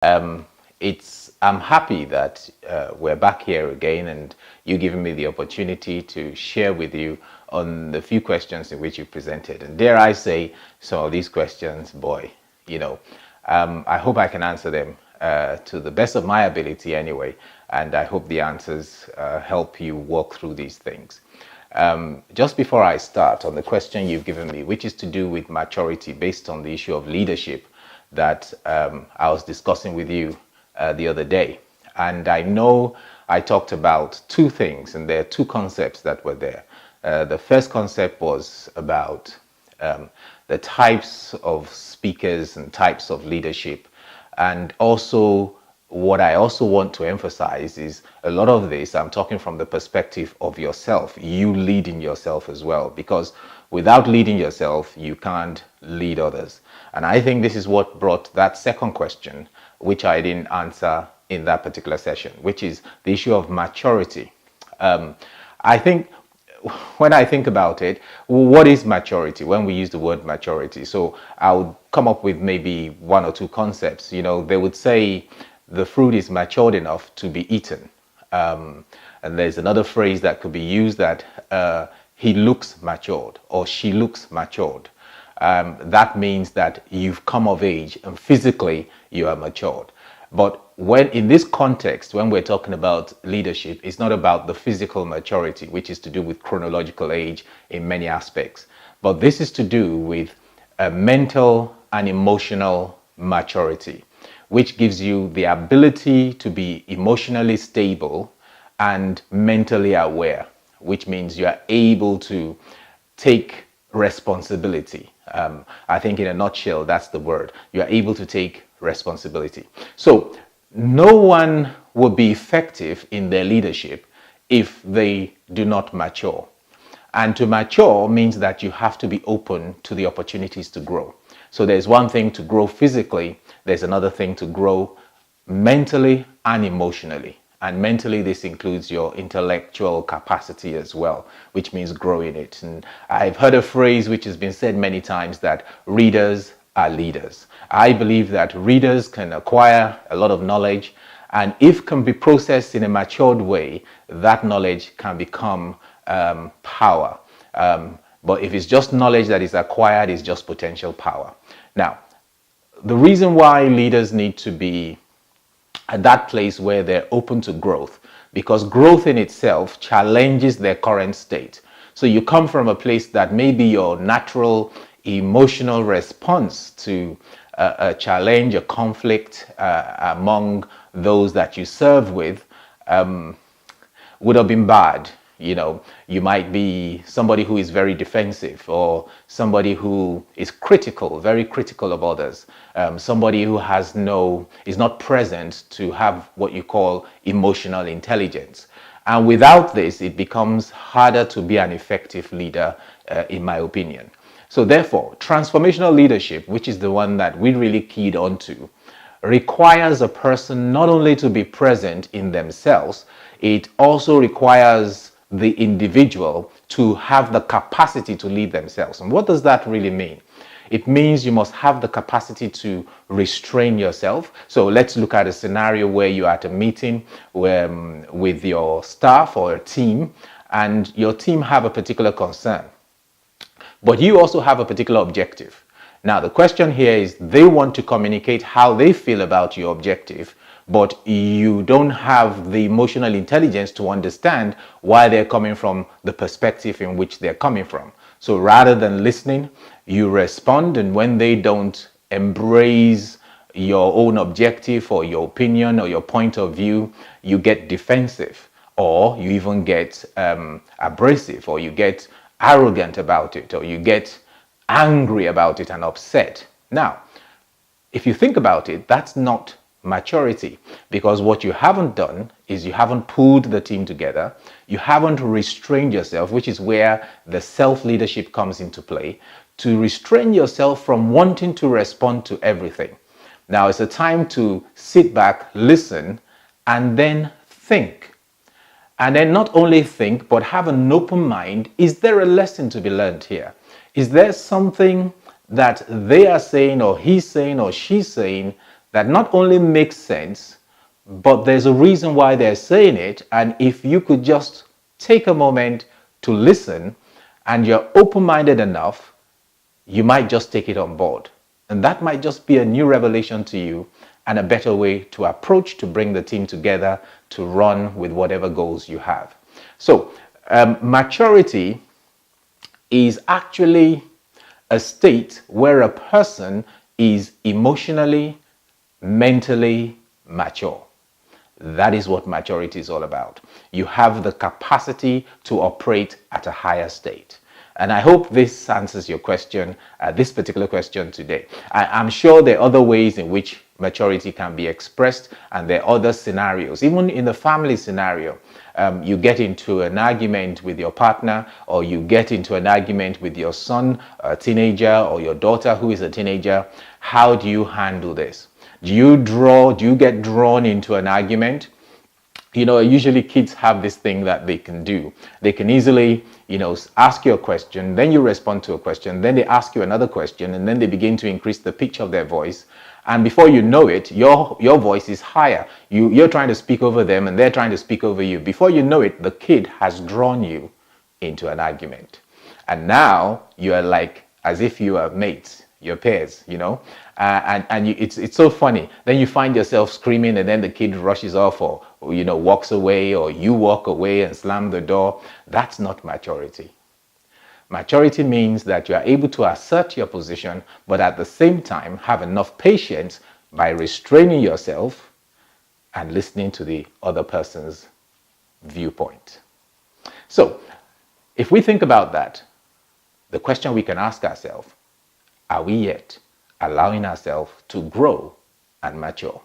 Um, I'm happy that we're back here again, and you giving me the opportunity to share with you on the few questions in which you presented. And dare I say, some of these questions, boy, you know, I hope I can answer them to the best of my ability anyway. And I hope the answers help you walk through these things. Just before I start on the question you've given me, which is to do with maturity based on the issue of leadership that I was discussing with you the other day. And I know I talked about two things, and there are two concepts that were there. The first concept was about the types of speakers and types of leadership, and also what I also want to emphasize is a lot of this, I'm talking from the perspective of yourself, you leading yourself as well, because without leading yourself, you can't lead others. And I think this is what brought that second question, which I didn't answer in that particular session, which is the issue of maturity. I think when I think about it, what is maturity when we use the word maturity? So I would come up with maybe one or two concepts. You know, they would say the fruit is matured enough to be eaten. And there's another phrase that could be used that he looks matured or she looks matured. That means that you've come of age and physically you are matured. But when in this context, when we're talking about leadership, it's not about the physical maturity, which is to do with chronological age in many aspects. But this is to do with mental and emotional maturity, which gives you the ability to be emotionally stable and mentally aware, which means you are able to take responsibility. I think in a nutshell, that's the word. You are able to take responsibility. So no one will be effective in their leadership if they do not mature. And to mature means that you have to be open to the opportunities to grow. So there's one thing to grow physically, there's another thing to grow mentally and emotionally. And mentally, this includes your intellectual capacity as well, which means growing it. And I've heard a phrase which has been said many times that readers are leaders. I believe that readers can acquire a lot of knowledge, and if can be processed in a matured way, that knowledge can become power. But if it's just knowledge that is acquired, it's just potential power. Now, the reason why leaders need to be at that place where they're open to growth, because growth in itself challenges their current state. So you come from a place that maybe your natural emotional response to a challenge, a conflict among those that you serve with would have been bad. You know, you might be somebody who is very defensive, or somebody who is critical, very critical of others, somebody who is not present to have what you call emotional intelligence. And without this, it becomes harder to be an effective leader, in my opinion. So therefore, transformational leadership, which is the one that we really keyed onto, requires a person not only to be present in themselves, it also requires the individual to have the capacity to lead themselves. And what does that really mean? It means you must have the capacity to restrain yourself. So let's look at a scenario where you're at a meeting with your staff or a team, and your team have a particular concern, but you also have a particular objective. Now, the question here is they want to communicate how they feel about your objective, but you don't have the emotional intelligence to understand why they're coming from the perspective in which they're coming from. So rather than listening, you respond, and when they don't embrace your own objective or your opinion or your point of view, you get defensive, or you even get abrasive, or you get arrogant about it, or you get angry about it and upset. Now, if you think about it, that's not maturity, because what you haven't done is you haven't pulled the team together, you haven't restrained yourself, which is where the self-leadership comes into play, to restrain yourself from wanting to respond to everything. Now it's a time to sit back, listen, and then think. And then not only think, but have an open mind. Is there a lesson to be learned here? Is there something that they are saying, or he's saying, or she's saying, that not only makes sense, but there's a reason why they're saying it. And if you could just take a moment to listen and you're open-minded enough, you might just take it on board. And that might just be a new revelation to you and a better way to approach to bring the team together to run with whatever goals you have. So maturity is actually a state where a person is emotionally, mentally mature. That is what maturity is all about. You have the capacity to operate at a higher state. And I hope this answers your question, this particular question today. I'm sure there are other ways in which maturity can be expressed, and there are other scenarios. Even in the family scenario, you get into an argument with your partner, or you get into an argument with your son, a teenager, or your daughter who is a teenager. How do you handle this? Do you get drawn into an argument? You know, usually kids have this thing that they can do. They can easily, ask you a question, then you respond to a question, then they ask you another question, and then they begin to increase the pitch of their voice. And before you know it, your voice is higher. You're trying to speak over them, and they're trying to speak over you. Before you know it, the kid has drawn you into an argument. And now you are like as if you are mates, your peers, it's so funny. Then you find yourself screaming, and then the kid rushes off, or walks away, or you walk away and slam the door. That's not maturity. Maturity means that you are able to assert your position, but at the same time have enough patience by restraining yourself and listening to the other person's viewpoint. So, if we think about that, the question we can ask ourselves, are we yet allowing ourselves to grow and mature?